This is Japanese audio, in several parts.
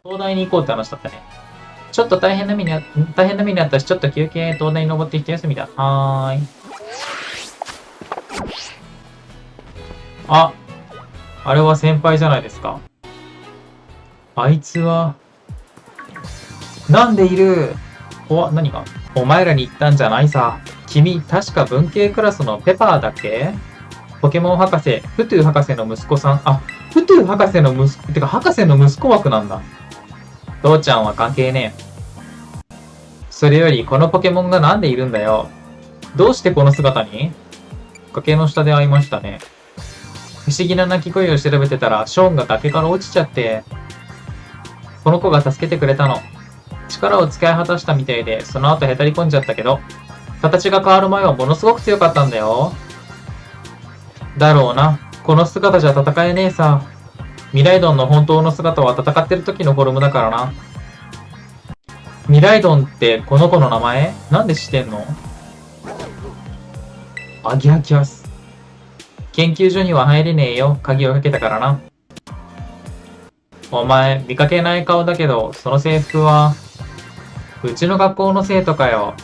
東大に行こうって話だったね。ちょっと大変な目にあったし、ちょっと休憩、東大に登ってきて休みだ。はーい。あ、あれは先輩じゃないですか。あいつは、なんでいる何がお前らに言ったんじゃないさ。君、確か文系クラスのペパーだっけ？ポケモン博士、フトゥー博士の息子さん。あ、フトゥー博士の息子、てか博士の息子枠なんだ。父ちゃんは関係ねえ。それより、このポケモンがなんでいるんだよ。どうしてこの姿に？崖の下で会いましたね。不思議な鳴き声を調べてたら、ショーンが崖から落ちちゃって、この子が助けてくれたの。力を使い果たしたみたいで、その後へたり込んじゃったけど、形が変わる前はものすごく強かったんだよ。だろうな。この姿じゃ戦えねえさ。ミライドンの本当の姿は戦ってる時のフォルムだからな。ミライドンってこの子の名前？なんで知ってんの？アギアキャス。研究所には入れねえよ。鍵をかけたからな。お前、見かけない顔だけど、その制服は、うちの学校の生徒かよ。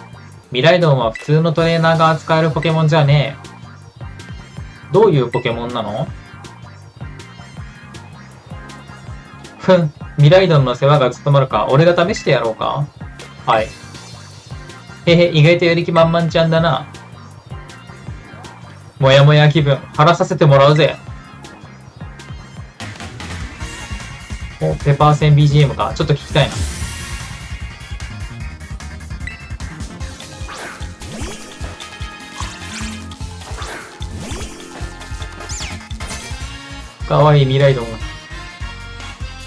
ミライドンは普通のトレーナーが扱えるポケモンじゃねえ。どういうポケモンなの？ふん、ミライドンの世話が務まるか、俺が試してやろうか？はい。へへ、意外とやる気満々ちゃんだな。もやもや気分、晴らさせてもらうぜ。お、ペパー戦 BGM か。ちょっと聞きたいな。かわいいミライドンが。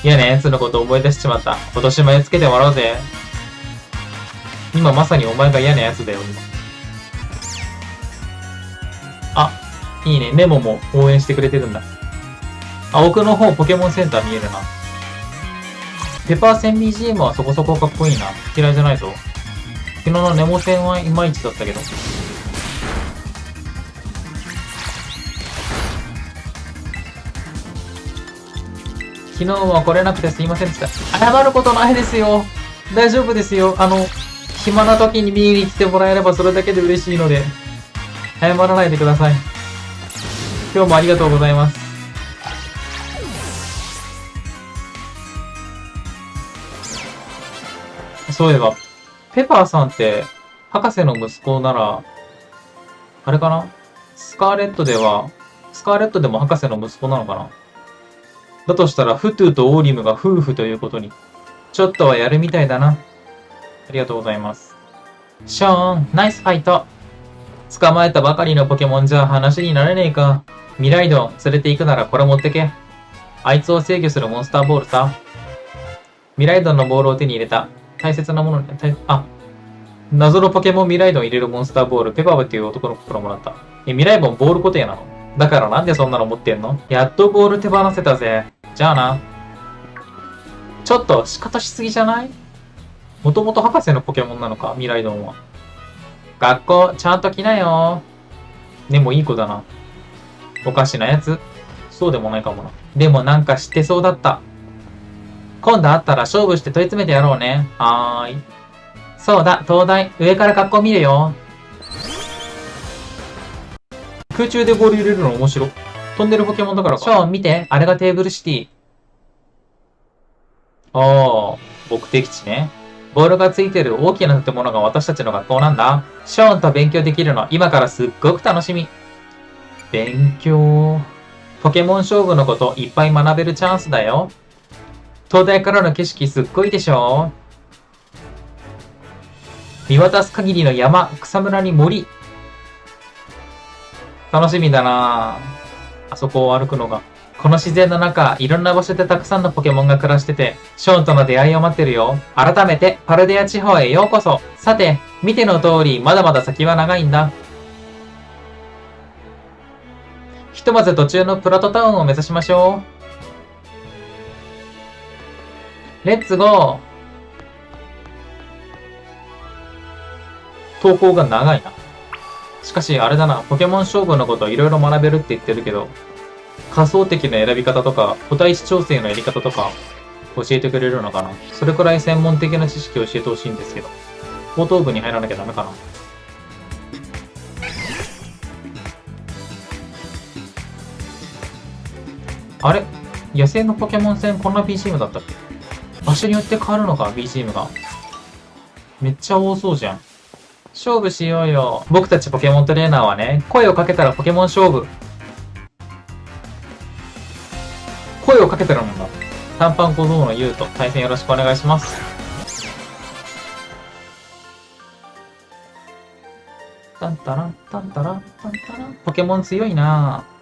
嫌な奴のこと覚え出しちまった。今年もやっつけてもらおうぜ。今まさにお前が嫌な奴だよ、今。あ、いいね。メモも応援してくれてるんだ。あ、奥の方ポケモンセンター見えるな。ペパー戦 BGM はそこそこかっこいいな。嫌いじゃないぞ。昨日のネモ戦はいまいちだったけど。昨日は来れなくてすいませんでした。謝ることないですよ。大丈夫ですよ。暇な時に見に来てもらえればそれだけで嬉しいので、謝らないでください。今日もありがとうございます。そういえば、ペパーさんって、博士の息子なら、あれかな？スカーレットでも博士の息子なのかな？だとしたら、フトゥとオーリムが夫婦ということに、ちょっとはやるみたいだな。ありがとうございます。ショーン、ナイスファイト。捕まえたばかりのポケモンじゃ話になれねえか。ミライドン、連れて行くならこれ持ってけ。あいつを制御するモンスターボールさ。ミライドンのボールを手に入れた。大切なものに、謎のポケモンミライドン入れるモンスターボール、ペパブっていう男の子からもらった。ミライドンボール固定なの？だからなんでそんなの持ってんの？やっとボール手放せたぜ。じゃあな。ちょっと仕方しすぎじゃない？もともと博士のポケモンなのか、ミライドンは。学校、ちゃんと来なよ。でもいい子だな。おかしなやつ？そうでもないかもな。でもなんか知ってそうだった。今度会ったら勝負して問い詰めてやろうね。はーい。そうだ、東大。上から学校見るよ。空中でボール入れるの面白い。飛んでるポケモンだからか。ショーン見て。あれがテーブルシティ。目的地ね。ボールがついてる大きな建物が私たちの学校なんだ。ショーンと勉強できるの今からすっごく楽しみ。勉強。ポケモン勝負のこといっぱい学べるチャンスだよ。東大からの景色すっごいでしょ？見渡す限りの山、草むらに森。楽しみだなぁ。あそこを歩くのが。この自然の中、いろんな場所でたくさんのポケモンが暮らしてて、ショーンとの出会いを待ってるよ。改めて、パルデア地方へようこそ。さて、見ての通り、まだまだ先は長いんだ。ひとまず途中のプラトタウンを目指しましょう。レッツゴー。投稿が長いな。しかし、あれだな、ポケモン勝負のこといろいろ学べるって言ってるけど、仮想敵の選び方とか、個体値調整のやり方とか、教えてくれるのかな。それくらい専門的な知識を教えてほしいんですけど。高等部に入らなきゃダメかな。あれ野生のポケモン戦こんな BGM だったっけ？場所によって変わるのか BGM が。めっちゃ多そうじゃん。勝負しようよ。僕たちポケモントレーナーはね、声をかけたらポケモン勝負。声をかけたらなんだ。短パン小僧のユウと対戦よろしくお願いします。タンタラン、タンタラン、タンタラン。ポケモン強いなぁ。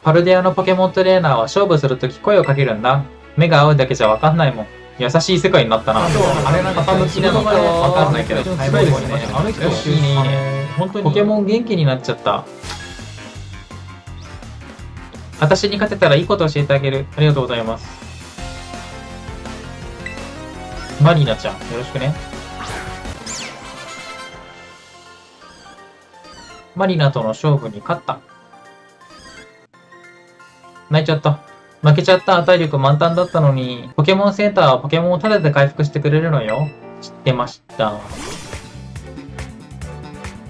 パルデアのポケモントレーナーは勝負するとき声をかけるんだ。目が合うだけじゃわかんないもん。優しい世界になったな。あれなんか傾きなのかわかんないけど、すごいですね。あの人いいね、いいね。本当にポケモン元気になっちゃった。私に勝てたらいいこと教えてあげる。ありがとうございます。マリーナちゃん、よろしくね。マリナとの勝負に勝った。泣いちゃった。負けちゃった。体力満タンだったのに。ポケモンセンターはポケモンをタダで回復してくれるのよ。知ってました。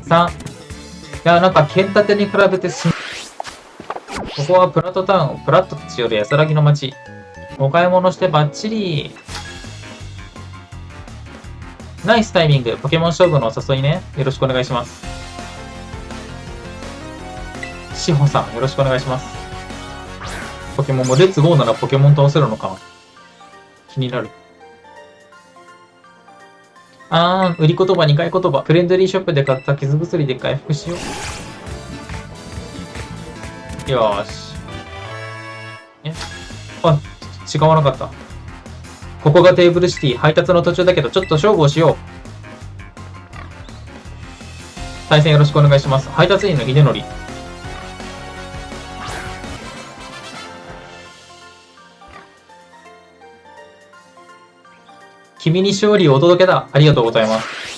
3。いや、なんか、剣立てに比べてここはプラットタウン、プラットたちよる安らぎの街。お買い物してバッチリ。ナイスタイミング。ポケモン勝負のお誘いね。よろしくお願いします。しほさん、よろしくお願いします。ポケモンもレッツゴーならポケモン倒せるのかな？気になる。売り言葉2回言葉。フレンドリーショップで買った傷薬で回復しよう。よーし。違わなかった。ここがテーブルシティ。配達の途中だけど、ちょっと勝負をしよう。対戦よろしくお願いします。配達員の秀則。君に勝利をお届けだ。ありがとうございます。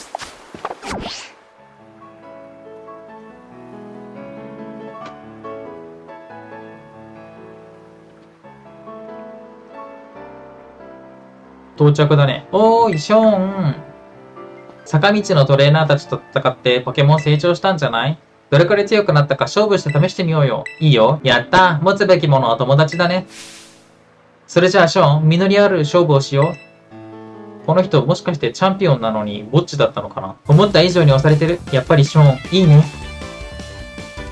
到着だね。おーい、ショーン。坂道のトレーナーたちと戦ってポケモン成長したんじゃない？どれくらい強くなったか勝負して試してみようよ。いいよ。やった。持つべきものは友達だね。それじゃあショーン、実りある勝負をしよう。この人もしかしてチャンピオンなのにぼっちだったのかな？思った以上に押されてる。やっぱりショーン、いいね。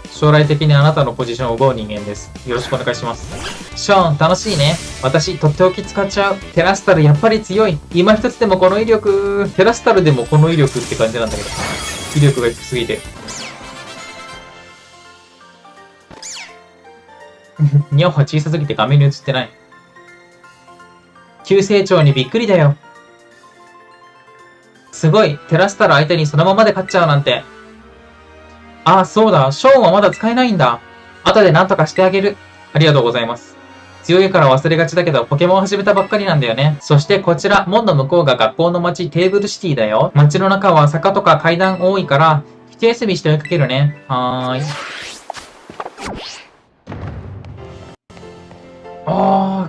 将来的にあなたのポジションを奪う人間です。よろしくお願いします。ショーン、楽しいね。私、とっておき使っちゃう。テラスタルやっぱり強い。今一つでもこの威力。テラスタルでもこの威力って感じなんだけど。威力が低すぎて。ニャオは小さすぎて画面に映ってない。急成長にびっくりだよ。すごい。テラスタル相手にそのままで勝っちゃうなんて。ああ、そうだ。ショーンはまだ使えないんだ。後で何とかしてあげる。ありがとうございます。強いから忘れがちだけど、ポケモンを始めたばっかりなんだよね。そしてこちら、門の向こうが学校の街、テーブルシティだよ。街の中は坂とか階段多いから、一休みして追いかけるね。はーい。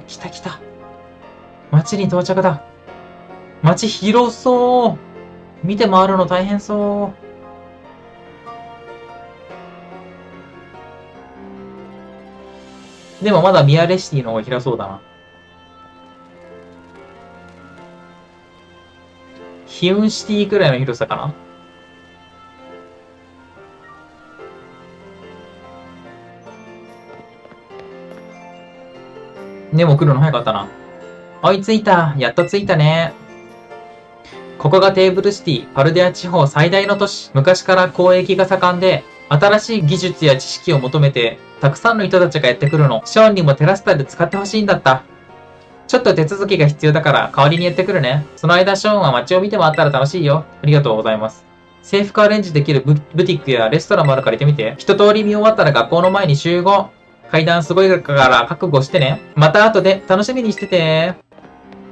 来た来た。街に到着だ。街広そう。見て回るの大変そう。でもまだミアレシティの方が広そうだな。ヒウンシティくらいの広さかな。でも来るの早かったな。追いついた。やっと着いたね。ここがテーブルシティ、パルデア地方最大の都市。昔から交易が盛んで、新しい技術や知識を求めて、たくさんの人たちがやってくるの。ショーンにもテラスタル使ってほしいんだった。ちょっと手続きが必要だから代わりにやってくるね。その間ショーンは街を見て回ったら楽しいよ。ありがとうございます。制服アレンジできるブティックやレストランもあるから行ってみて。一通り見終わったら学校の前に集合。階段すごいから覚悟してね。また後で楽しみにしてて。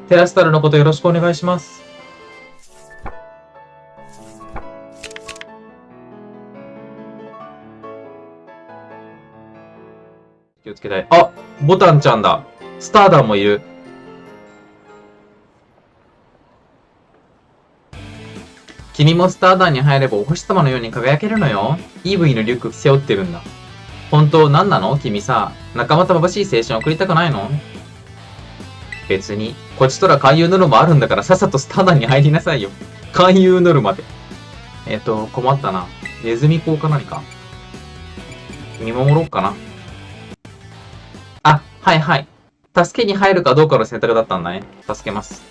テラスタルのことよろしくお願いします。気をつけたい。あ、ボタンちゃんだ。スターダンもいる。君もスター団に入ればお星様のように輝けるのよ。EV のリュック背負ってるんだ。本当何なの君さ、仲間と眩しい青春送りたくないの？別に、こっちとら勧誘ノルマあるんだからさっさとスター団に入りなさいよ。勧誘ノルマで。困ったな。ネズミ講か何か。見守ろうかな。あ、はいはい。助けに入るかどうかの選択だったんだね。助けます。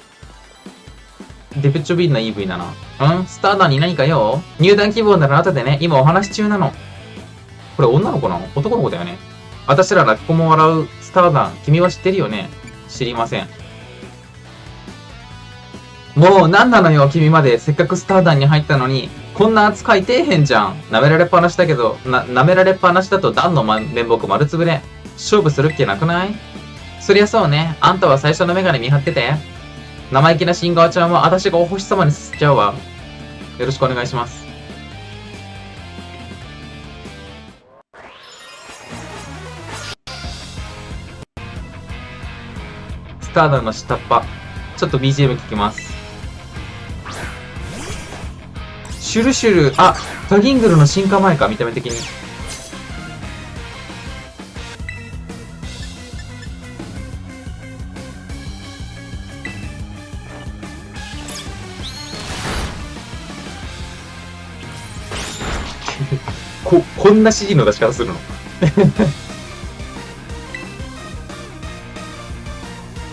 デプチョビールな EV だな。スター団に何か用？入団希望なら後でね。今お話し中なの。これ女の子なの？男の子だよね。私ら泣き子も笑うスター団。君は知ってるよね？知りません。もう何なのよ、君まで。せっかくスター団に入ったのに。こんな扱い底辺じゃん。舐められっぱなしだけど、舐められっぱなしだと団の面目丸つぶれ。勝負するっけなくない？そりゃそうね。あんたは最初のメガネ見張ってて。生意気な新川ちゃんは私がお星様にすっちゃうわ。よろしくお願いします。スター団の下っ端。ちょっと BGM 聞きます。シュルシュル、あ、ガギングルの進化前か、見た目的に。こんな指示の出し方するの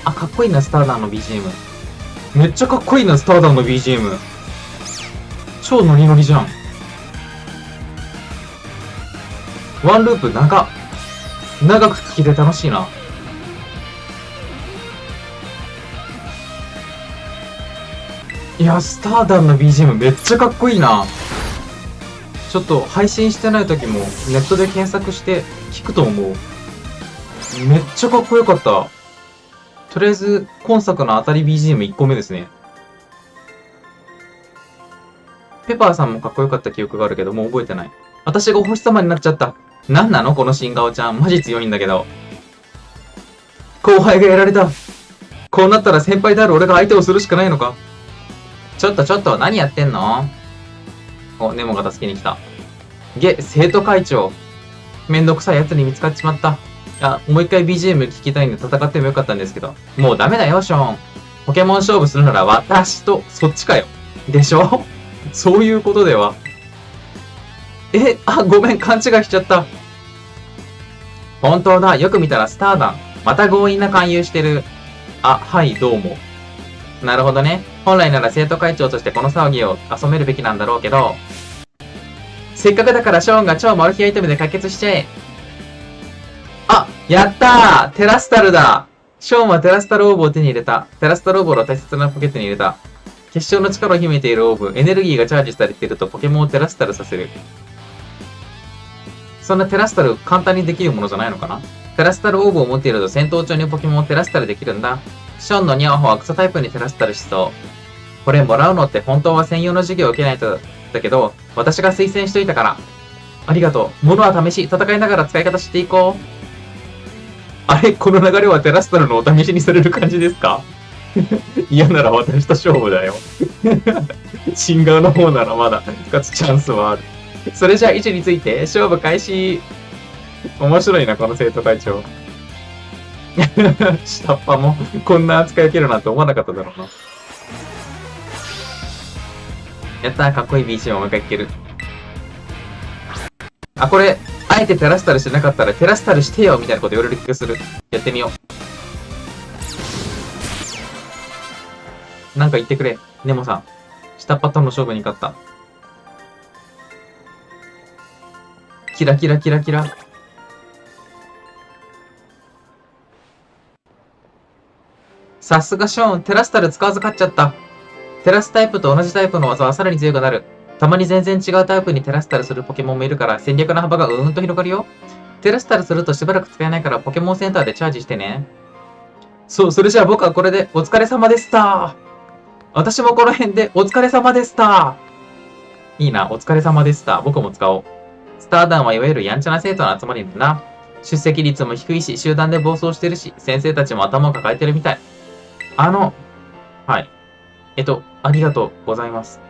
あ、かっこいいな、スターダンの BGM。めっちゃかっこいいな、スターダンの BGM。超ノリノリじゃん。ワンループ長く聴けて楽しいな。いや、スターダンの BGM めっちゃかっこいいな。ちょっと配信してない時もネットで検索して聞くと思う。めっちゃかっこよかった。とりあえず、今作の当たり BGM1 個目ですね。ペパーさんもかっこよかった記憶があるけど、もう覚えてない。私がお星様になっちゃった。なんなのこの新顔ちゃん。マジ強いんだけど。後輩がやられた。こうなったら先輩である俺が相手をするしかないのか。ちょっと、何やってんの？お、ネモが助けに来た。生徒会長。めんどくさい奴に見つかっちまった。もう一回 BGM 聞きたいんで戦ってもよかったんですけど。もうダメだよ、ショーン。ポケモン勝負するなら私とそっちかよ。でしょ？そういうことでは。ごめん、勘違いしちゃった。本当だ、よく見たらスター団。また強引な勧誘してる。はい、どうも。なるほどね。本来なら生徒会長としてこの騒ぎを遊めるべきなんだろうけど、せっかくだからショーンが超マル秘アイテムで解決しちゃえ。やったー！テラスタルだ！ショーンはテラスタルオーブを手に入れた。テラスタルオーブを大切なポケットに入れた。結晶の力を秘めているオーブ、エネルギーがチャージされているとポケモンをテラスタルさせる。そんなテラスタル簡単にできるものじゃないのかな？テラスタルオーブを持っていると戦闘中にポケモンをテラスタルできるんだ。ショーンのニャオホは草タイプにテラスタルしそう。これもらうのって本当は専用の授業を受けないとだけど、私が推薦しといたから。ありがとう。物は試し、戦いながら使い方知っていこう。この流れはテラスタルのお試しにされる感じですか？嫌なら私と勝負だよ。新顔の方ならまだ勝つチャンスはある。それじゃあ位置について勝負開始。面白いな、この生徒会長。下っ端もこんな扱い受けるなんて思わなかっただろうな。やったー、かっこいい BGM をもう一回聴ける。これ、あえてテラスタルしてなかったらテラスタルしてよみたいなこと言われる気がする。やってみよう。なんか言ってくれ。ネモさん。下っ端との勝負に勝った。キラキラキラキラ。さすがショーン、テラスタル使わず勝っちゃった。テラスタイプと同じタイプの技はさらに強くなる。たまに全然違うタイプにテラスタルするポケモンもいるから戦略の幅がと広がるよ。テラスタルするとしばらく使えないからポケモンセンターでチャージしてね。それじゃあ僕はこれでお疲れ様でした。私もこの辺でお疲れ様でした。いいな、お疲れ様でした。僕も使おう。スター団はいわゆるやんちゃな生徒の集まりだな。出席率も低いし、集団で暴走してるし、先生たちも頭を抱えてるみたい。はい。ありがとうございます。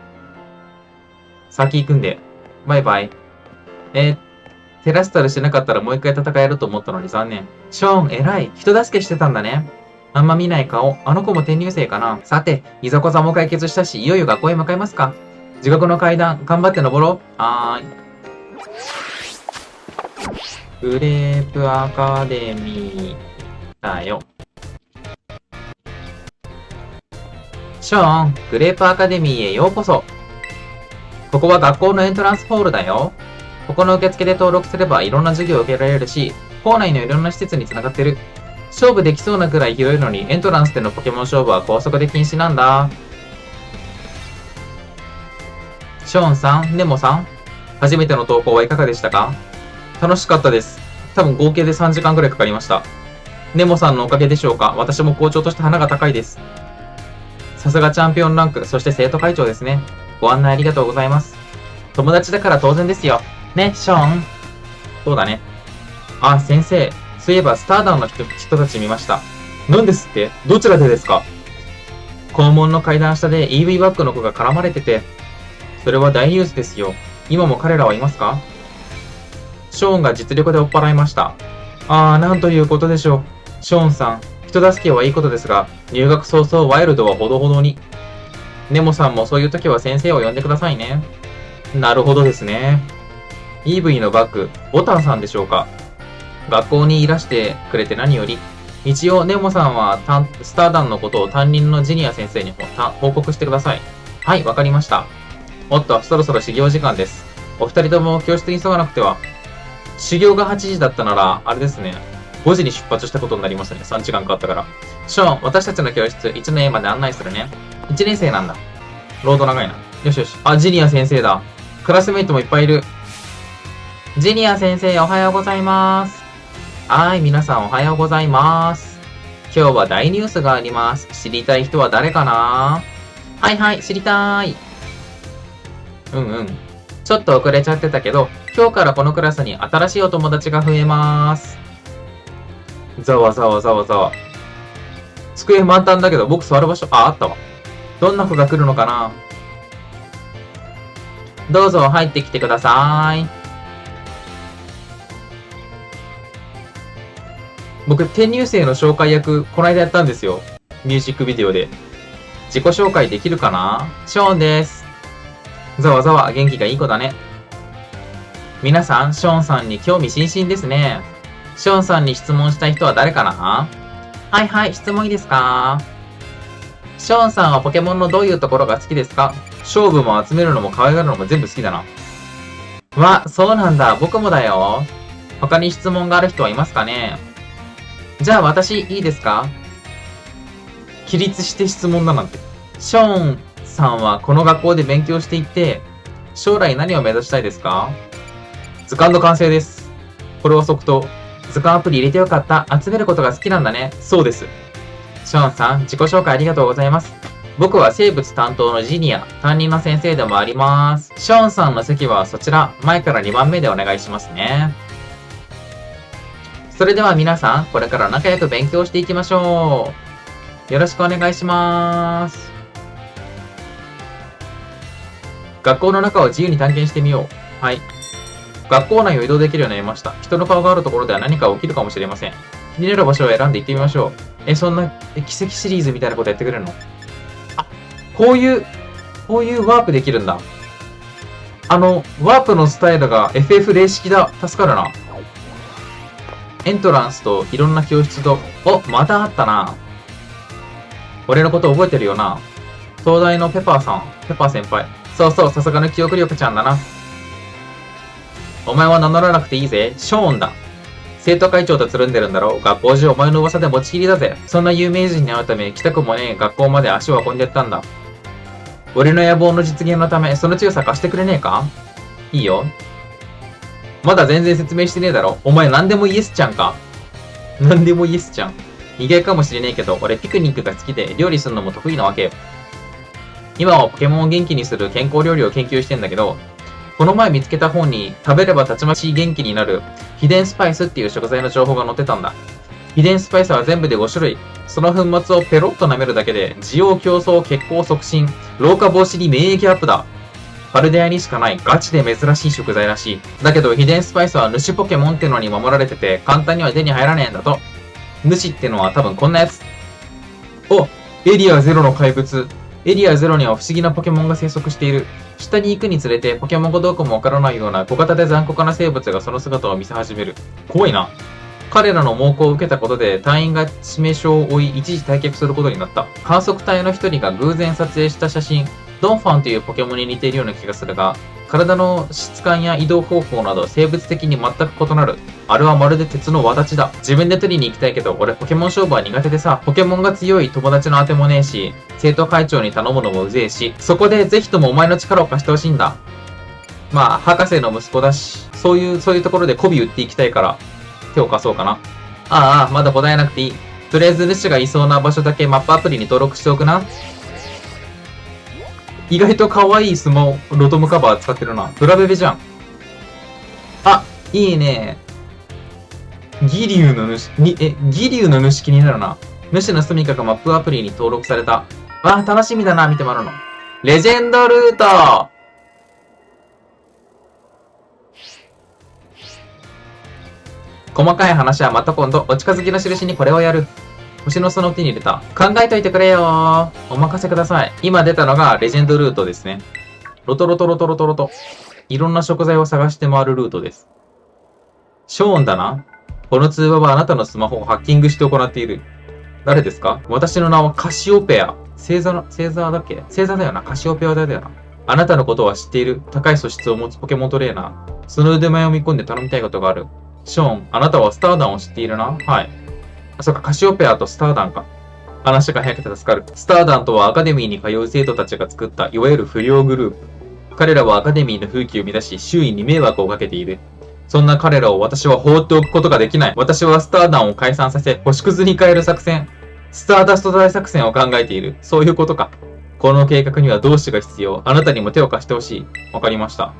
先行くんで。バイバイ。テラスタルしなかったらもう一回戦えると思ったのに残念。ショーン、偉い。人助けしてたんだね。あんま見ない顔。あの子も転入生かな。さて、いざこざも解決したし、いよいよ学校へ向かいますか。地獄の階段、頑張って登ろう。はーい。グレープアカデミーだよ。ショーン、グレープアカデミーへようこそ。ここは学校のエントランスホールだよ。ここの受付で登録すればいろんな授業を受けられるし、校内のいろんな施設に繋がってる。勝負できそうなくらい広いのにエントランスでのポケモン勝負は高速で禁止なんだ。ショーンさん、ネモさん、初めての登校はいかがでしたか？楽しかったです。多分合計で3時間くらいかかりました。ネモさんのおかげでしょうか？私も校長として鼻が高いです。さすがチャンピオンランク、そして生徒会長ですね。ご案内ありがとうございます。友達だから当然ですよ。ね、ショーン。そうだね。あ、先生。そういえばスターダウンの人たち見ました。何ですって？どちらでですか？校門の階段下で EV バッグの子が絡まれてて。それは大ニュースですよ。今も彼らはいますか？ショーンが実力で追っ払いました。ああ、なんということでしょう。ショーンさん、人助けはいいことですが、入学早々ワイルドはほどほどに。ネモさんもそういう時は先生を呼んでくださいね。なるほどですね。EV のバッグ、ボタンさんでしょうか？学校にいらしてくれて何より。一応、ネモさんはスターダンのことを担任のジニア先生に報告してください。はい、わかりました。おっと、そろそろ始業時間です。お二人とも教室に急がなくては。修行が8時だったなら、あれですね。5時に出発したことになりますね。3時間かかったから。ショーン、私たちの教室、1年 A まで案内するね。1年生なんだ。ロード長いな。よしよし。あ、ジニア先生だ。クラスメイトもいっぱいいる。ジニア先生、おはようございます。はい、皆さんおはようございます。今日は大ニュースがあります。知りたい人は誰かな？はいはい、知りたい。ちょっと遅れちゃってたけど、今日からこのクラスに新しいお友達が増えます。ざわざわざわざわ。机満タンだけど、僕座る場所、あったわ。どんな子が来るのかな？どうぞ入ってきてください。僕、転入生の紹介役、この間やったんですよ。ミュージックビデオで。自己紹介できるかな？ショーンです。ざわざわ、元気がいい子だね。皆さん、ショーンさんに興味津々ですね。ショーンさんに質問したい人は誰かな？はいはい、質問いいですか？ショーンさんはポケモンのどういうところが好きですか？勝負も集めるのも可愛がるのも全部好きだな。わ、そうなんだ。僕もだよ。他に質問がある人はいますかね？じゃあ私、いいですか？起立して質問だなんて。ショーンさんはこの学校で勉強していて、将来何を目指したいですか？図鑑の完成です。これは即答。図鑑アプリ入れてよかった。集めることが好きなんだね。そうです。ショーンさん、自己紹介ありがとうございます。僕は生物担当のジニア、担任の先生でもあります。ショーンさんの席はそちら、前から2番目でお願いしますね。それでは皆さん、これから仲良く勉強していきましょう。よろしくお願いします。学校の中を自由に探検してみよう。はい。学校内を移動できるようになりました。人の顔があるところでは何か起きるかもしれません。気になる場所を選んで行ってみましょう。そんな奇跡シリーズみたいなことやってくれるの？あ、こういうワープできるんだ。ワープのスタイルが FF0 式だ。助かるな。エントランスといろんな教室と、またあったな。俺のこと覚えてるよな。東大のペパー先輩。そうそう、さすがの記憶力ちゃんだな。お前は名乗らなくていいぜ。ショーンだ。生徒会長とつるんでるんだろう。学校中お前の噂で持ちきりだぜ。そんな有名人に会うため、来たくもねえ学校まで足を運んでったんだ。俺の野望の実現のため、その強さ貸してくれねえか？いいよ。まだ全然説明してねえだろ。お前何でもイエスちゃんか？何でもイエスちゃん。意外かもしれねえけど、俺ピクニックが好きで料理するのも得意なわけよ。今はポケモンを元気にする健康料理を研究してんだけど、この前見つけた本に食べればたちまち元気になる秘伝スパイスっていう食材の情報が載ってたんだ。秘伝スパイスは全部で5種類。その粉末をペロッと舐めるだけで、滋養強壮、血行促進、老化防止に免疫アップだ。パルデアにしかないガチで珍しい食材らしい。だけど秘伝スパイスは主ポケモンってのに守られてて簡単には手に入らねえんだと。主ってのは多分こんなやつ。お、エリアゼロの怪物。エリアゼロには不思議なポケモンが生息している。下に行くにつれてポケモンがどうかもわからないような小型で残酷な生物がその姿を見せ始める。怖いな。彼らの猛攻を受けたことで隊員が致命傷を負い一時退却することになった。観測隊の一人が偶然撮影した写真、ドンファンというポケモンに似ているような気がするが、体の質感や移動方法など生物的に全く異なる。あれはまるで鉄の轍だ。自分で取りに行きたいけど、俺ポケモン勝負は苦手でさ、ポケモンが強い友達のあてもねえし、生徒会長に頼むのもうぜえし、そこでぜひともお前の力を貸してほしいんだ。まあ、博士の息子だし、そういうところで媚び売っていきたいから、手を貸そうかな。ああ、まだ答えなくていい。とりあえず主がいそうな場所だけマップアプリに登録しておくな。意外と可愛いスマホ、ロトムカバー使ってるな。ブラベベじゃん。あ、いいね。ギリュウの主、ギリュウの主気になるな。主の住処がマップアプリに登録された。わあ、楽しみだな、見てもらうの。レジェンドルート。細かい話はまた今度、お近づきの印にこれをやる。星の巣の手に入れた。考えといてくれよー。お任せください。今出たのがレジェンドルートですね。ロトロトロトロトロと。いろんな食材を探して回るルートです。ショーンだな。この通話はあなたのスマホをハッキングして行っている。誰ですか？私の名はカシオペア。星座だっけ？星座だよな。カシオペアだよな。あなたのことは知っている。高い素質を持つポケモントレーナー。その腕前を見込んで頼みたいことがある。ショーン、あなたはスターダンを知っているな？はい。あ、そっか、カシオペアとスターダンか。話が早くて助かる。スターダンとはアカデミーに通う生徒たちが作ったいわゆる不良グループ。彼らはアカデミーの風紀を乱し、周囲に迷惑をかけている。そんな彼らを私は放っておくことができない。私はスターダンを解散させ、星屑に変える作戦。スターダスト大作戦を考えている。そういうことか。この計画には同志が必要。あなたにも手を貸してほしい。わかりました。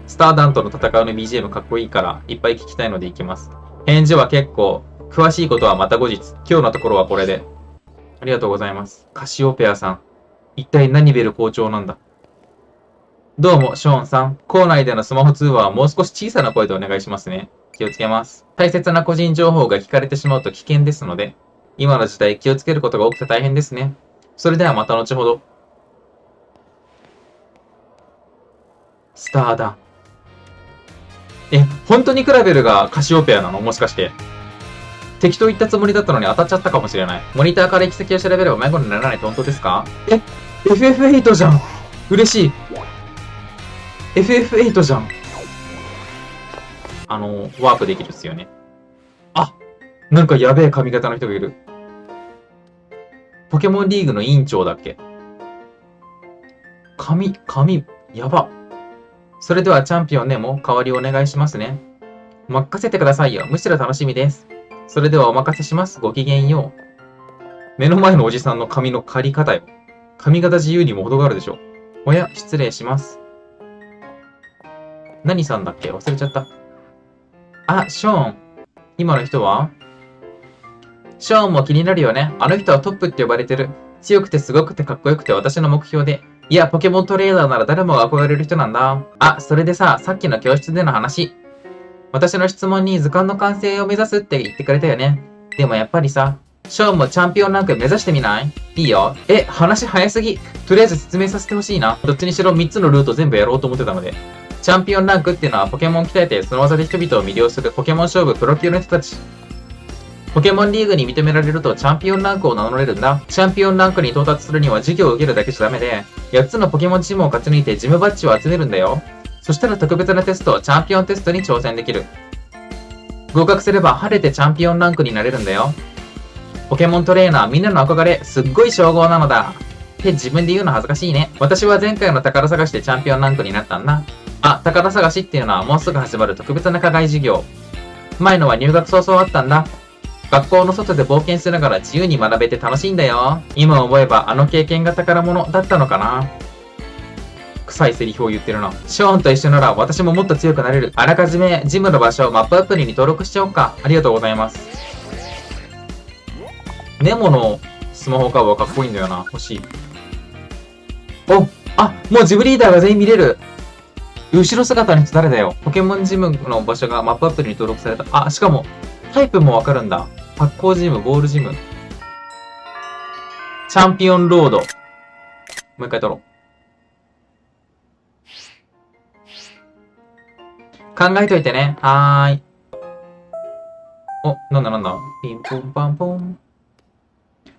スターダンとの戦うの BGM かっこいいから、いっぱい聞きたいので行きます。返事は結構、詳しいことはまた後日。今日のところはこれで。ありがとうございます。カシオペアさん。一体何ベル校長なんだ？どうも、ショーンさん。校内でのスマホ通話はもう少し小さな声でお願いしますね。気をつけます。大切な個人情報が聞かれてしまうと危険ですので、今の時代気をつけることが多くて大変ですね。それではまた後ほど。スターダン。本当にクラベルがカシオペアなの？もしかして。適当言ったつもりだったのに当たっちゃったかもしれない。モニターから行き先を調べれば迷子にならないと本当ですか？FF8 じゃん。嬉しい。FF8 じゃん。ワープできるっすよね。あ、なんかやべえ髪型の人がいる。ポケモンリーグの委員長だっけ？髪、やば。それではチャンピオンネモ、代わりお願いしますね。任せてくださいよ。むしろ楽しみです。それではお任せします。ごきげんよう。目の前のおじさんの髪の刈り方よ。髪型自由にも程があるでしょ。おや、失礼します。何さんだっけ？忘れちゃった。あ、ショーン。今の人は？ショーンも気になるよね。あの人はトップって呼ばれてる。強くてすごくてかっこよくて私の目標で。いや、ポケモントレーダーなら誰もが憧れる人なんだ。あ、それでさ、さっきの教室での話。私の質問に図鑑の完成を目指すって言ってくれたよね。でもやっぱりさ、ショーンもチャンピオンランク目指してみない？いいよ。話早すぎ。とりあえず説明させてほしいな。どっちにしろ3つのルート全部やろうと思ってたので。チャンピオンランクっていうのはポケモン鍛えてその技で人々を魅了するポケモン勝負プロ級の人たち。ポケモンリーグに認められるとチャンピオンランクを名乗れるんだ。チャンピオンランクに到達するには授業を受けるだけじゃダメで、8つのポケモンチームを勝ち抜いてジムバッジを集めるんだよ。そしたら特別なテスト、チャンピオンテストに挑戦できる。合格すれば晴れてチャンピオンランクになれるんだよ。ポケモントレーナーみんなの憧れ、すっごい称号なのだ。って自分で言うの恥ずかしいね。私は前回の宝探しでチャンピオンランクになったんだ。あ、宝探しっていうのはもうすぐ始まる特別な課外授業。前のは入学早々あったんだ。学校の外で冒険しながら自由に学べて楽しいんだよ。今思えばあの経験が宝物だったのかな。臭いセリフを言ってるな。ショーンと一緒なら私ももっと強くなれる。あらかじめジムの場所をマップアプリに登録しちゃおうか。ありがとうございます。ネモのスマホカバーかっこいいんだよな。欲しい。お、あ、もうジムリーダーが全員見れる。後ろ姿の人誰だよ。ポケモンジムの場所がマップアプリに登録された。あ、しかも、タイプもわかるんだ。発光ジム、ボールジム。チャンピオンロード。もう一回取ろう。考えといてね。はーい。お、なんだなんだ。ピンポンパンポン。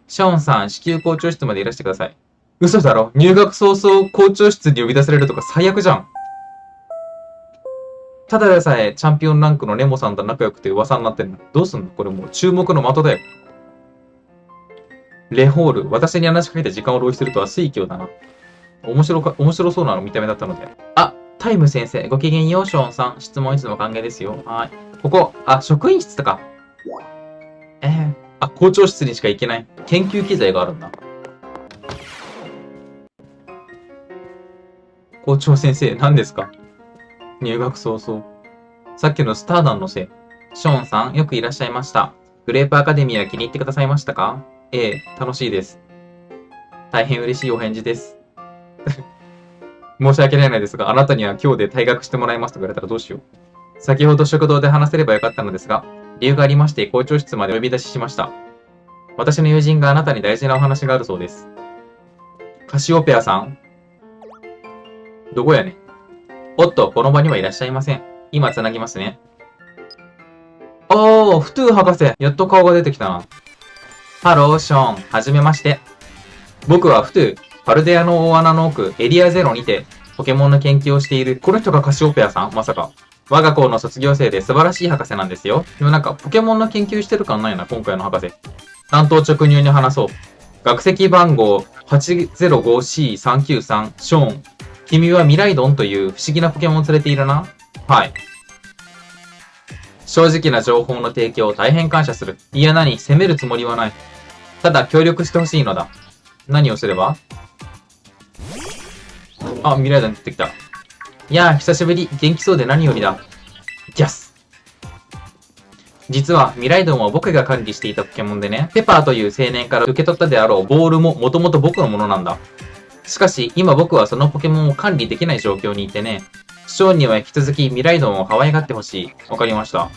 ショーンさん、至急校長室までいらしてください。嘘だろ。入学早々校長室に呼び出されるとか最悪じゃん。ただでさえチャンピオンランクのネモさんと仲良くて噂になってんの。どうすんのこれもう注目の的だよ。レホール。私に話しかけて時間を浪費するとは水教だな。面白そうなの見た目だったので。あ、タイム先生。ごきげんよう、ショーンさん。質問いつも歓迎ですよ。はい。ここ、あ、職員室とか。あ、校長室にしか行けない。研究機材があるんだ。校長先生、何ですか？入学早々。さっきのスターダンのせい。ショーンさん、よくいらっしゃいました。グレープアカデミア気に入ってくださいましたか？ええ、楽しいです。大変嬉しいお返事です。申し訳ないのですが、あなたには今日で退学してもらいますと言われたらどうしよう。先ほど食堂で話せればよかったのですが、理由がありまして校長室までお呼び出ししました。私の友人があなたに大事なお話があるそうです。カシオペアさん？どこやねん。おっと、この場にはいらっしゃいません。今つなぎますね。おー、フトゥー博士。やっと顔が出てきたな。ハロー、ショーン。はじめまして。僕はフトゥー、パルデアの大穴の奥、エリアゼロにて、ポケモンの研究をしている。この人がカシオペアさん？まさか。我が校の卒業生で素晴らしい博士なんですよ。でもなんか、ポケモンの研究してる感ないな、今回の博士。単刀直入に話そう。学籍番号 805C393 ショーン。君はミライドンという不思議なポケモンを連れているな。はい。正直な情報の提供を大変感謝する。いや何、責めるつもりはない。ただ協力してほしいのだ。何をすれば？あ、ミライドン出てきた。いやー、久しぶり。元気そうで何よりだ。ギャス。実は、ミライドンは僕が管理していたポケモンでね、ペパーという青年から受け取ったであろうボールももともと僕のものなんだ。しかし、今僕はそのポケモンを管理できない状況にいてね、ショーンには引き続きミライドンを可愛がってほしい。わかりました。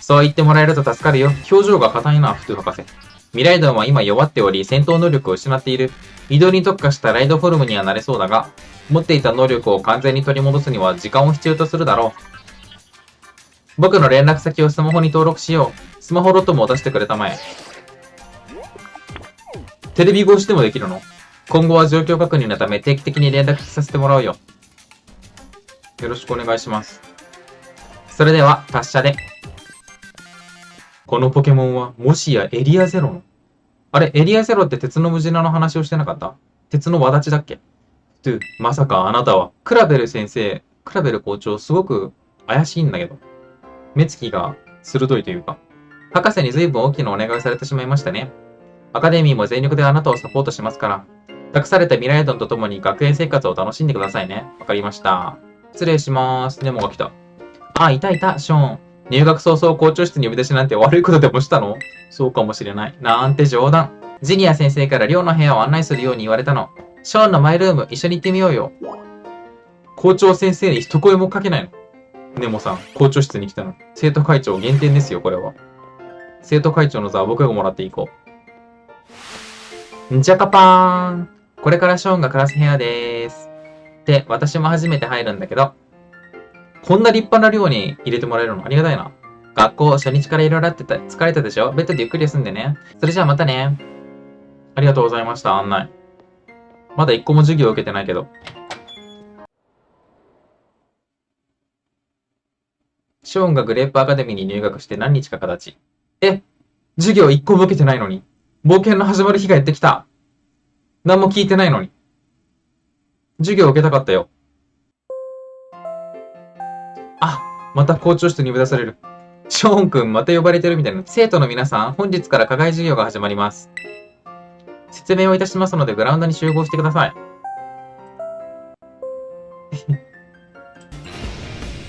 そう言ってもらえると助かるよ。表情が硬いな、フトゥ博士。ミライドンは今弱っており、戦闘能力を失っている。移動に特化したライドフォルムにはなれそうだが、持っていた能力を完全に取り戻すには時間を必要とするだろう。僕の連絡先をスマホに登録しよう。スマホロットも出してくれたまえ。テレビ越しでもできるの？今後は状況確認のため定期的に連絡させてもらうよ。よろしくお願いします。それでは、達者で。このポケモンは、もしやエリアゼロの？あれ、エリアゼロって鉄のムジナの話をしてなかった？鉄の輪立ちだっけ？トゥ、まさかあなたは、クラベル先生、クラベル校長、すごく怪しいんだけど。目つきが鋭いというか。博士に随分大きなお願いをされてしまいましたね。アカデミーも全力であなたをサポートしますから。託されたミライドンと共に学園生活を楽しんでくださいね。わかりました。失礼します。ネモが来た。あ、いたいた、ショーン。入学早々校長室に呼び出しなんて悪いことでもしたの？そうかもしれない。なんて冗談。ジニア先生から寮の部屋を案内するように言われたの。ショーンのマイルーム、一緒に行ってみようよ。校長先生に一声もかけないの？ネモさん、校長室に来たの。生徒会長限定ですよ、これは。生徒会長の座は僕がもらっていこう。んじゃかぱーん。これからショーンが暮らす部屋でーす。で、私も初めて入るんだけど、こんな立派な寮に入れてもらえるのありがたいな。学校初日からいろいろあってた、疲れたでしょ？ベッドでゆっくり休んでね。それじゃあまたね。ありがとうございました、案内。まだ一個も授業受けてないけど。ショーンがグレープアカデミーに入学して何日か形。授業一個も受けてないのに。冒険の始まる日がやってきた。何も聞いてないのに。授業受けたかったよ。あ、また校長室に呼び出される。ショーンくんまた呼ばれてるみたいな。生徒の皆さん、本日から課外授業が始まります。説明をいたしますのでグラウンドに集合してください。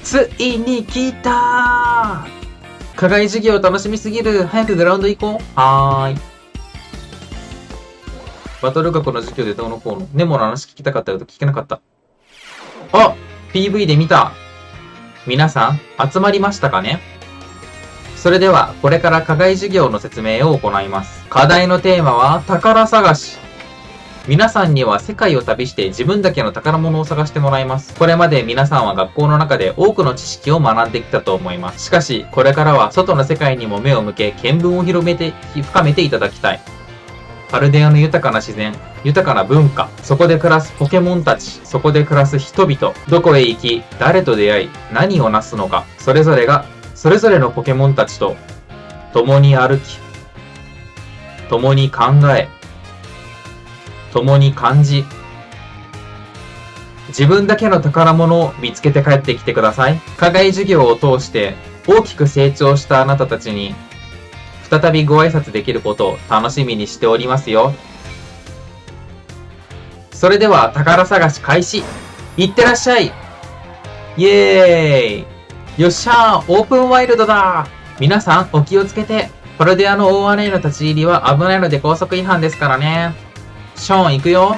ついに来たー。課外授業楽しみすぎる。早くグラウンド行こう。はーい。バトル学の授業でどうのこうの。ネモの話聞きたかったけど聞けなかった。あ !PV で見た。皆さん、集まりましたかね？それでは、これから課外授業の説明を行います。課題のテーマは、宝探し。皆さんには世界を旅して自分だけの宝物を探してもらいます。これまで皆さんは学校の中で多くの知識を学んできたと思います。しかし、これからは外の世界にも目を向け、見聞を深めていただきたい。パルデアの豊かな自然、豊かな文化、そこで暮らすポケモンたち、そこで暮らす人々、どこへ行き、誰と出会い、何をなすのか、それぞれのポケモンたちと共に歩き、共に考え、共に感じ、自分だけの宝物を見つけて帰ってきてください。課外授業を通して大きく成長したあなたたちに再びご挨拶できることを楽しみにしておりますよ。それでは宝探し開始。いってらっしゃい。イエーイ。よっしゃー、オープンワイルドだ。皆さんお気をつけて。パルデアの大穴への立ち入りは危ないので高速違反ですからね。ショーン行くよ。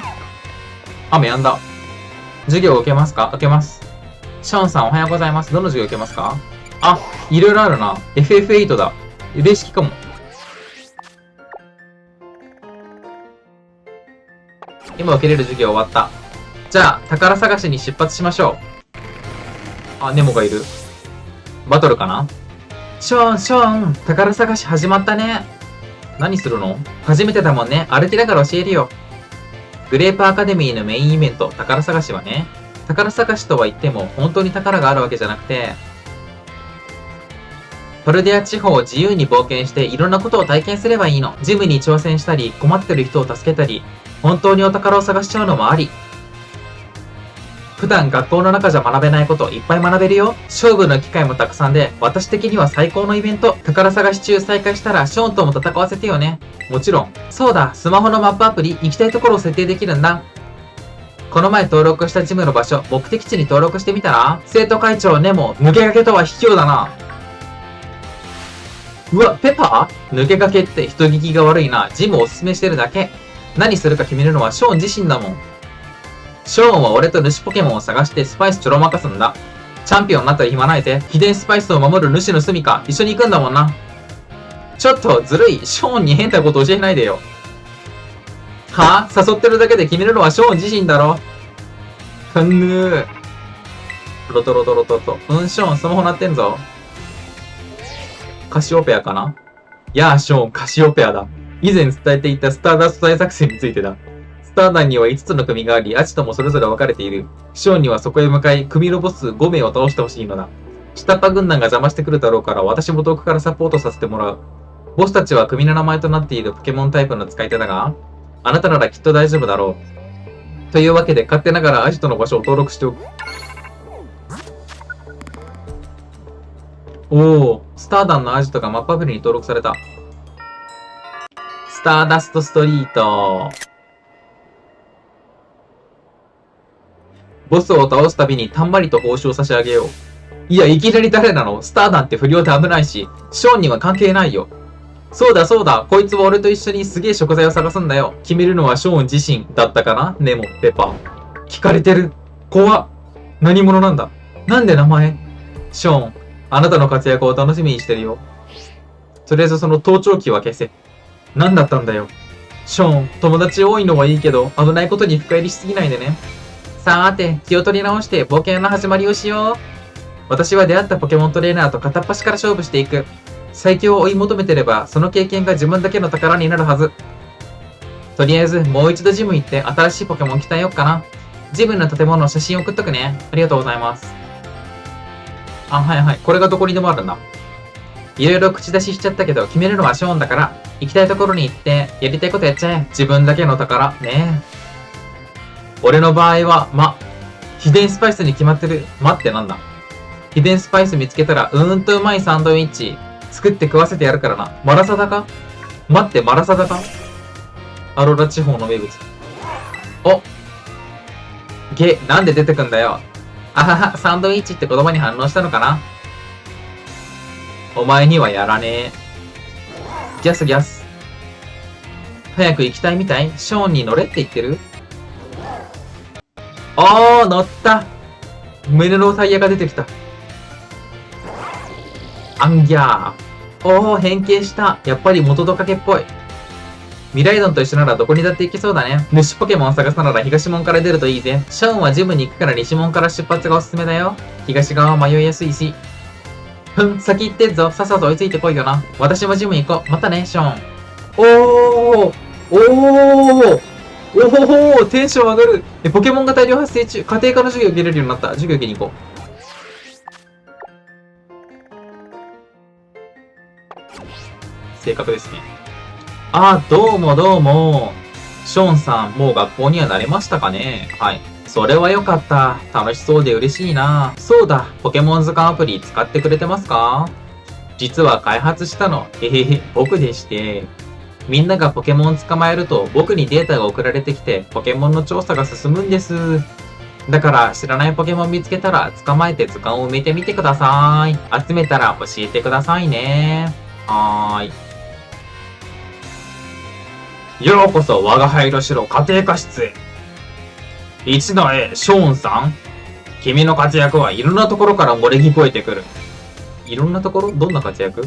雨やんだ。授業受けますか？受けます。ショーンさんおはようございます。どの授業受けますか？あ、いろいろあるな。FF8 だ。霊式かも。今受けれる授業終わった。じゃあ、宝探しに出発しましょう。あ、ネモがいる。バトルかな？ショーン、宝探し始まったね。何するの？初めてだもんね。歩きながら教えるよ。グレープアカデミーのメインイベント、宝探しはね、宝探しとは言っても本当に宝があるわけじゃなくて、パルデア地方を自由に冒険していろんなことを体験すればいいの。ジムに挑戦したり、困ってる人を助けたり、本当にお宝を探しちゃうのもあり。普段学校の中じゃ学べないこといっぱい学べるよ。勝負の機会もたくさんで、私的には最高のイベント。宝探し中再開したらショーンとも戦わせてよね。もちろん。そうだ、スマホのマップアプリ、行きたいところを設定できるんだ。この前登録したジムの場所、目的地に登録してみたら？生徒会長ネモ、抜け駆けとは卑怯だな。うわ、ペパー？抜け駆けって人聞きが悪いな。ジムをおすすめしてるだけ。何するか決めるのはショーン自身だもん。ショーンは俺と主ポケモンを探してスパイスちょろまかすんだ。チャンピオンになったら暇ないぜ。秘伝スパイスを守る主の住処、一緒に行くんだもんな。ちょっとずるい。ショーンに変なこと教えないでよ。はぁ？誘ってるだけで決めるのはショーン自身だろ。ふんぬー。ロトロトロトロと。ショーンスマホ鳴ってんぞ。カシオペアかな？やあ、ショーン、カシオペアだ。以前伝えていたスターダスト大作戦についてだ。スター団には5つの組があり、アジトもそれぞれ分かれている。ショーンにはそこへ向かい、組のボス5名を倒してほしいのだ。下っ端軍団が邪魔してくるだろうから、私も遠くからサポートさせてもらう。ボスたちは組の名前となっているポケモンタイプの使い手だが、あなたならきっと大丈夫だろう。というわけで、勝手ながらアジトの場所を登録しておく。おー、スター団のアジトがマップアプリに登録された。スターダストストリート。ボスを倒すたびにたんまりと報酬を差し上げよう。いや、いきなり誰なの？スター団って不良で危ないし、ショーンには関係ないよ。そうだそうだ、こいつは俺と一緒にすげえ食材を探すんだよ。決めるのはショーン自身だったかな？ネモ、ペパー。聞かれてる。怖っ。何者なんだ？なんで名前？ショーン、あなたの活躍を楽しみにしてるよ。とりあえずその盗聴器は消せ。何だったんだよ。ショーン、友達多いのはいいけど、危ないことに深入りしすぎないでね。さーて、気を取り直して冒険の始まりをしよう。私は出会ったポケモントレーナーと片っ端から勝負していく。最強を追い求めてれば、その経験が自分だけの宝になるはず。とりあえず、もう一度ジム行って新しいポケモン鍛えよっかな。ジムの建物の写真送っとくね。ありがとうございます。あ、はいはい。これがどこにでもあるんだ。いろいろ口出ししちゃったけど、決めるのはショーンだから、行きたいところに行って、やりたいことやっちゃえ。自分だけの宝。ねえ。俺の場合は、秘伝スパイスに決まってる。ってなんだ？秘伝スパイス見つけたら、うまいサンドイッチ、作って食わせてやるからな。マラサダか？待って、マラサダか？アロラ地方の名物。お！なんで出てくんだよ。あはは、サンドイッチって言葉に反応したのかな？お前にはやらねえ。ギャスギャス。早く行きたいみたい？ショーンに乗れって言ってる？おー、乗った。胸のタイヤが出てきた。アンギャー。おー、変形した。やっぱり元とかけっぽい。ミライドンと一緒ならどこにだって行けそうだね。主ポケモンを探すなら東門から出るといいぜ。ショーンはジムに行くから西門から出発がおすすめだよ。東側は迷いやすいし。先行ってんぞ。さっさと追いついてこいよな。私もジム行こう。またね、ショーン。おーおーおほほテンション上がる。ポケモンが大量発生中。家庭科の授業受けれるようになった。授業受けに行こう。正確ですね。どうもどうも。ショーンさん、もう学校には慣れましたかね？はい。それはよかった。楽しそうで嬉しいな。そうだ、ポケモン図鑑アプリ使ってくれてますか？実は開発したの。へへへ、僕でして。みんながポケモン捕まえると僕にデータが送られてきて、ポケモンの調査が進むんです。だから知らないポケモン見つけたら捕まえて図鑑を埋めてみてください。集めたら教えてくださいね。はーい。ようこそ我が輩の城家庭科室へ。一の絵、ショーンさん。君の活躍はいろんなところから漏れ聞こえてくる。いろんなところ？どんな活躍？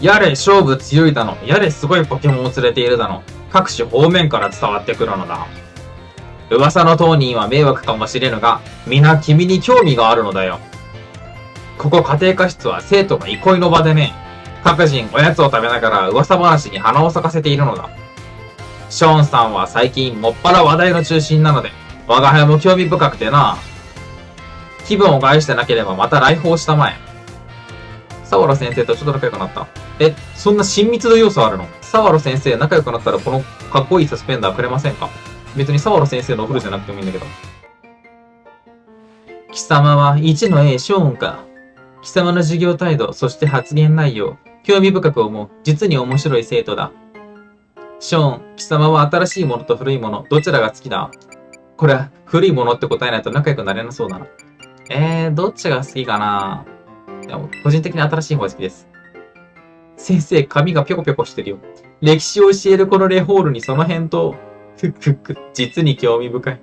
やれ勝負強いだの。やれすごいポケモンを連れているだの。各種方面から伝わってくるのだ。噂の当人は迷惑かもしれぬが、皆君に興味があるのだよ。ここ家庭科室は生徒の憩いの場でね。各人おやつを食べながら噂話に花を咲かせているのだ。ショーンさんは最近もっぱら話題の中心なので、我が輩も興味深くてな。気分を害してなければまた来訪したまえ。サワロ先生とちょっと仲良くなった。そんな親密度要素あるの？サワロ先生仲良くなったらこのかっこいいサスペンダーくれませんか？別にサワロ先生のお風呂じゃなくてもいいんだけど。貴様は1の A ショーンか。貴様の授業態度、そして発言内容、興味深く思う。実に面白い生徒だ。ショーン、貴様は新しいものと古いもの、どちらが好きだ？これは古いものって答えないと仲良くなれなそうだな。どっちが好きかな？でも個人的に新しい方が好きです。先生、髪がぴょこぴょこしてるよ。歴史を教えるこのレホールにその返答。実に興味深い。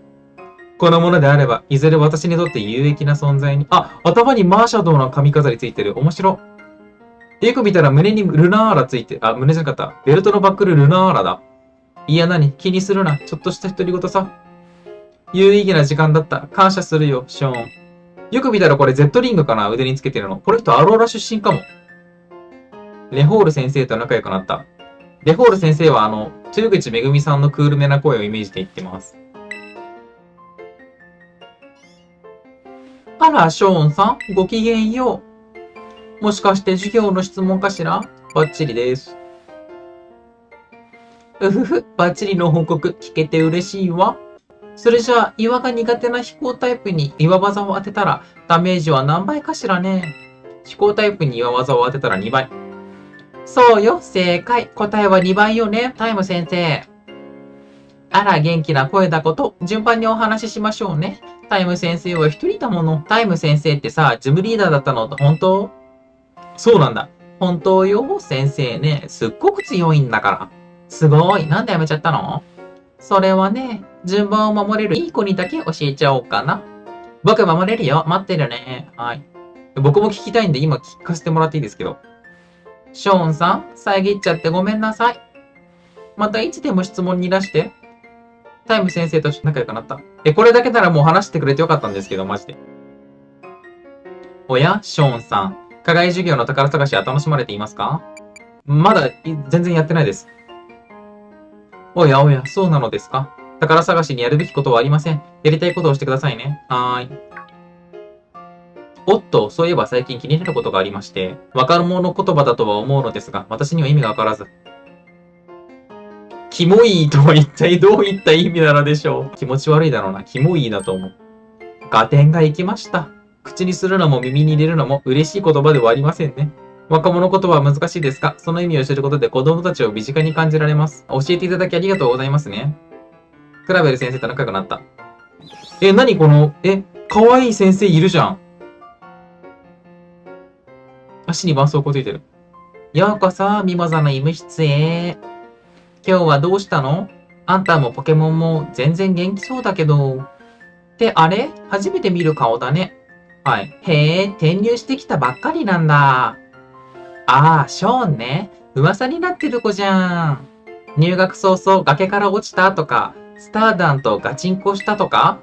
このものであれば、いずれ私にとって有益な存在に。頭にマーシャドウの髪飾りついてる。面白。よく見たら胸にルナーラついて、胸じゃなかった。ベルトのバックルルナーラだ。いや何？気にするな。ちょっとした独り言さ。有意義な時間だった。感謝するよ、ショーン。よく見たらこれ Z リングかな？腕につけてるの。この人アローラ出身かも。レホール先生と仲良くなった。レホール先生は豊口めぐみさんのクールめな声をイメージで言ってます。あら、ショーンさん、ごきげんよう。もしかして授業の質問かしら？バッチリです。バッチリの報告聞けて嬉しいわ。それじゃあ、岩が苦手な飛行タイプに岩技を当てたら、ダメージは何倍かしらね？飛行タイプに岩技を当てたら2倍。そうよ、正解。答えは2倍よね、タイム先生。あら、元気な声だこと、順番にお話ししましょうね。タイム先生は一人だもの。タイム先生ってさ、ジムリーダーだったの、本当？そうなんだ。本当よ、先生ね。すっごく強いんだから。すごい。なんでやめちゃったの？それはね、順番を守れるいい子にだけ教えちゃおうかな。僕守れるよ。待ってるね。はい。僕も聞きたいんで今聞かせてもらっていいですけど。ショーンさん、遮っちゃってごめんなさい。またいつでも質問に出して。タイム先生と仲良くなった。これだけならもう話してくれてよかったんですけど、マジで。おや、ショーンさん。課外授業の宝探しは楽しまれていますか？まだ全然やってないです。おやおや、そうなのですか？宝探しにやるべきことはありません。やりたいことをしてくださいね。はーい。おっと、そういえば最近気になることがありまして、若者言葉だとは思うのですが、私には意味がわからず。キモいとは一体どういった意味なのでしょう。気持ち悪いだろうな。キモいだと思う。合点がいきました。口にするのも耳に入れるのも嬉しい言葉ではありませんね。若者言葉は難しいですが、その意味を知ることで子供たちを身近に感じられます。教えていただきありがとうございますね。クラベル先生と仲良くなった。何この、可愛い先生いるじゃん。足に絆創膏ついてる。ようこそ、ミモザの医務室へ。今日はどうしたの？あんたもポケモンも全然元気そうだけど。ってあれ？初めて見る顔だね。はい。へえ、転入してきたばっかりなんだ。ああ、ショーンね。噂になってる子じゃん。入学早々崖から落ちたとか、スターダンとガチンコしたとか、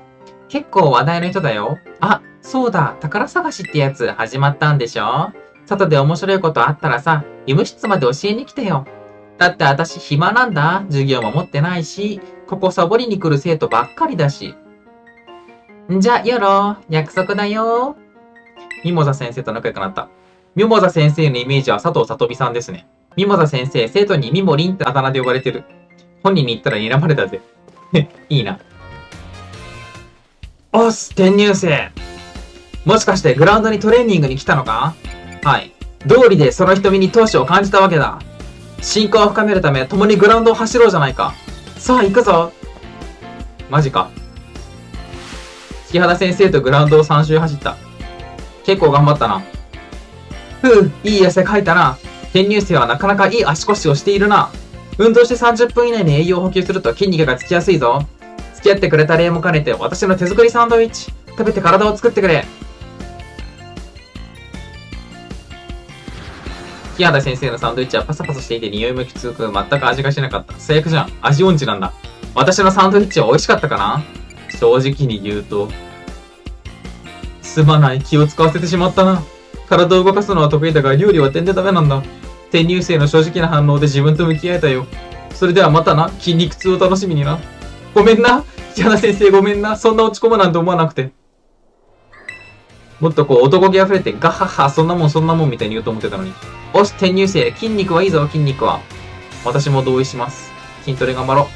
結構話題の人だよ。あ、そうだ、宝探しってやつ始まったんでしょ？外で面白いことあったらさ、医務室まで教えに来てよ。だって私暇なんだ。授業も持ってないし、ここサボりに来る生徒ばっかりだし。んじゃ、よろ、約束だよ。ミモザ先生と仲良くなった。ミモザ先生のイメージは佐藤さとみさんですね。ミモザ先生、生徒にミモリンってあだ名で呼ばれてる。本人に言ったら睨まれたぜ。いいな。おっす、転入生。もしかしてグラウンドにトレーニングに来たのか？はい。道理でその瞳に闘志を感じたわけだ。親交を深めるため共にグラウンドを走ろうじゃないか。さあ行くぞ。マジか。月原先生とグラウンドを3周走った。結構頑張ったな。ふう、いい汗かいたな。転入生はなかなかいい足腰をしているな。運動して30分以内に栄養を補給すると筋肉がつきやすいぞ。付き合ってくれた礼も兼ねて私の手作りサンドイッチ。食べて体を作ってくれ。木原先生のサンドイッチはパサパサしていて匂いもきつく全く味がしなかった。最悪じゃん。味音痴なんだ。私のサンドイッチは美味しかったかな？正直に言うと。すまない。気を使わせてしまったな。体を動かすのは得意だが料理は点でダメなんだ。転入生の正直な反応で自分と向き合えたよ。それではまたな。筋肉痛を楽しみにな。ごめんな。木原先生ごめんな。そんな落ち込むなんて思わなくて。もっとこう男気あふれてガッハッハそんなもんそんなもんみたいに言うと思ってたのに。おし、転入生。筋肉はいいぞ筋肉は。私も同意します。筋トレ頑張ろう。